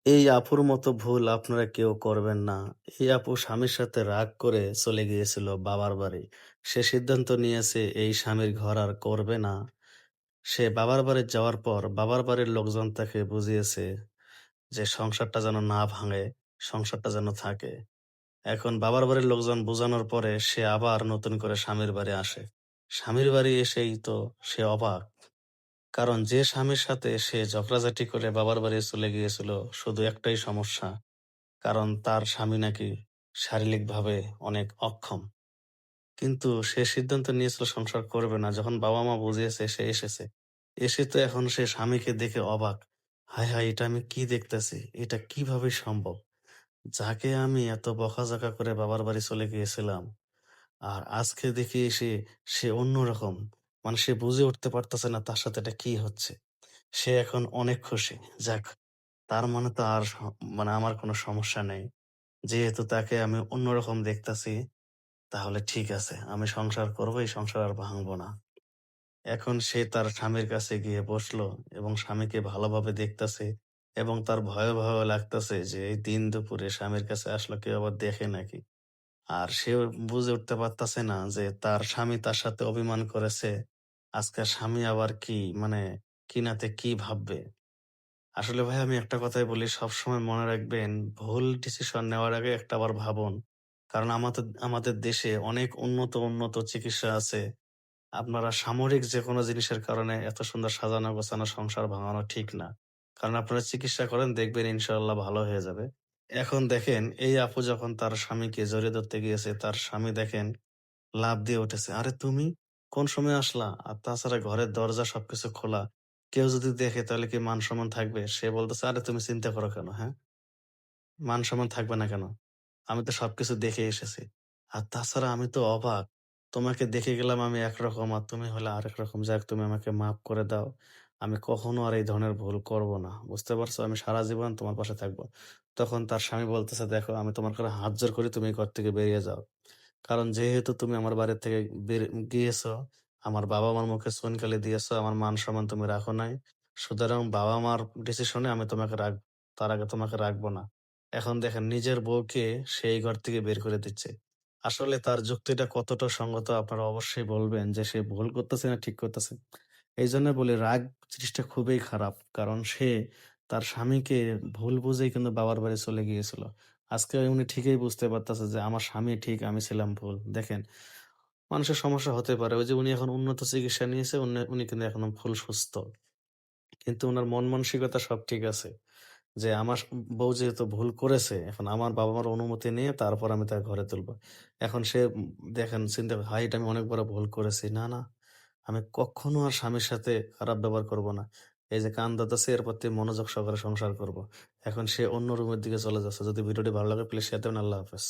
এই আপুর মতো ভুল আপনারা কেউ করবেন না। এই আপু স্বামীর সাথে রাগ করে চলে গিয়েছিল বাবার বাড়ি। সে সিদ্ধান্ত নিয়েছে এই স্বামীর ঘর আর করবে না। সে বাবার বাড়ি যাওয়ার পর বাবার বাড়ির লোকজন তাকে বুঝিয়েছে যে সংসারটা যেন না ভাঙে, সংসারটা যেন থাকে। এখন বাবার বাড়ির লোকজন বোঝানোর পরে সে আবার নতুন করে স্বামীর বাড়ি আসে। স্বামীর বাড়ি এসেই তো সে অবাক। কারণ যে স্বামীর সাথে সে ঝগড়াঝাটি করে বাবার বাড়ি চলে গিয়েছিল, শুধু একটাই সমস্যা। কারণ তার স্বামী নাকি শারীরিকভাবে অনেক অক্ষম। কিন্তু সে সিদ্ধান্ত নিয়েছিল সংসার করবে না। যখন বাবা-মা বুঝিয়েছে সে এসেছে। এসে তো এখন সে স্বামীকে দেখে অবাক। হায়, হায়! এটা আমি কি দেখতেছি? এটা কিভাবে সম্ভব? যাকে আমি এত বকাঝকা করে বাবার বাড়ি চলে গিয়েছিলাম, আর আজকে দেখি সে অন্যরকম। মানে সে বুঝে উঠতে পারতেছে না তার সাথে এটা কি হচ্ছে। সে এখন অনেক খুশি। যাক, তার মানে তো আর মানে আমার কোনো সমস্যা নেই। যেহেতু তাকে আমি অন্যরকম দেখতাছি, তাহলে ঠিক আছে। আমি সংসার করব, এই সংসার আর ভাঙবো না। এখন সে তার স্বামীর কাছে গিয়ে বসলো এবং স্বামীকে ভালোভাবে দেখতাছে এবং তার ভয়ও, ভয়ও লাগতাছে যে এই দিন দুপুরে স্বামীর কাছে আসলো কেউ আবার দেখে নাকি। আর সেও বুঝে উঠতে পারতাছে না যে তার স্বামী তার সাথে অভিমান করেছে। আজকে স্বামী আবার কি মানে কিনাতে কি ভাববে? আসলে ভাই আমি একটা কথাই বলি, সবসময় মনে রাখবেন ভুল ডিসিশন নেওয়ার আগে একটাবার ভাবুন। কারণ আমাদের দেশে অনেক উন্নত চিকিৎসা আছে। আপনারা সামরিক যেকোনো জিনিসের কারণে এত সুন্দর সাজানো গোছানো সংসার ভাঙানো ঠিক না। কারণ আপনারা চিকিৎসা করেন দেখবেন ইনশাআল্লাহ ভালো হয়ে যাবে। এখন দেখেন এই আপু যখন তার স্বামীকে জড়িয়ে ধরতে গিয়েছে, তার স্বামী দেখেন লাফ দিয়ে উঠেছে। "আরে তুমি? কোন সময় আসলা? আর তাছাড়া ঘরের দরজা সবকিছু খোলা। কেউ যদি দেখে তাহলে কি মান-সম্মান থাকবে?" সে বলতেছে, "আরে তুমি চিন্তা করো কেন, হ্যাঁ? মান-সম্মান থাকবে না কেন? আমি তো সবকিছু দেখে এসেছি। আর তাছাড়া আমি তো অবাক। তোমাকে দেখে গেলাম আমি একরকম আর তুমি হলে আরেক রকম। যাক তুমি আমাকে মাফ করে দাও। আমি কখনো আর এই ধরনের ভুল করব না। বুঝতে পারছো? আমি সারা জীবন তোমার পাশে থাকবো।" তখন তার স্বামী বলতেছে, "দেখো আমি তোমার কাছে হাত জোড় করি তুমি এই ঘর থেকে বেরিয়ে যাও। কারণ যেহেতু তুমি আমার বাড়ি থেকে গিয়েছো, আমার বাবা-মার মুখে চুনকালি দিয়েছো, আমার মান-সম্মান তুমি রাখো নাই। সুতরাং বাবা-মার ডিসিশনে আমি তোমাকে তার আগে তোমাকে রাখবো না।" এখন দেখেন নিজের বউকে সে এই ঘর থেকে বের করে দিচ্ছে। আসলে তার যুক্তিটা কতটা সঙ্গত আপনারা অবশ্যই বলবেন যে সে ভুল করতেছে না ঠিক করতেছে। এইজন্য বলি রাগ জিনিসটা খুবই খারাপ। কারণ সে তার স্বামীকে ভুল বুঝেই কিন্তু বাবার বাড়ি চলে গিয়েছিল। আজকে উনি ঠিকই বুঝতে পারতেছে যে আমার স্বামী ঠিক, আমি ছিলাম ভুল। দেখেন, মানুষের সমস্যা হতে পারে। ওই যে উনি এখন উন্নত চিকিৎসা নিয়েছে, উনি কিন্তু এখন ফুল সুস্থ। কিন্তু উনার মন মানসিকতা সব ঠিক আছে। যে আমার বউ যেহেতু ভুল করেছে, এখন আমার বাবা-মার অনুমতি নিয়ে তারপর আমি তাকে ঘরে তুলবো। এখন সে দেখেন চিন্তা করে, "হায়! এটা আমি অনেক বড় ভুল করেছি। না, না, আমি কখনো আর স্বামীর সাথে খারাপ ব্যবহার করব না। এই যে কান ধরতেছি এরপর থেকে মনোযোগ সহকারে সংসার করব।" এখন সে অন্য রুমের দিকে চলে যাচ্ছে। যদি ভিডিওটি ভালো লাগে প্লিজ শেয়ার দেবেন। আল্লাহ হাফেজ।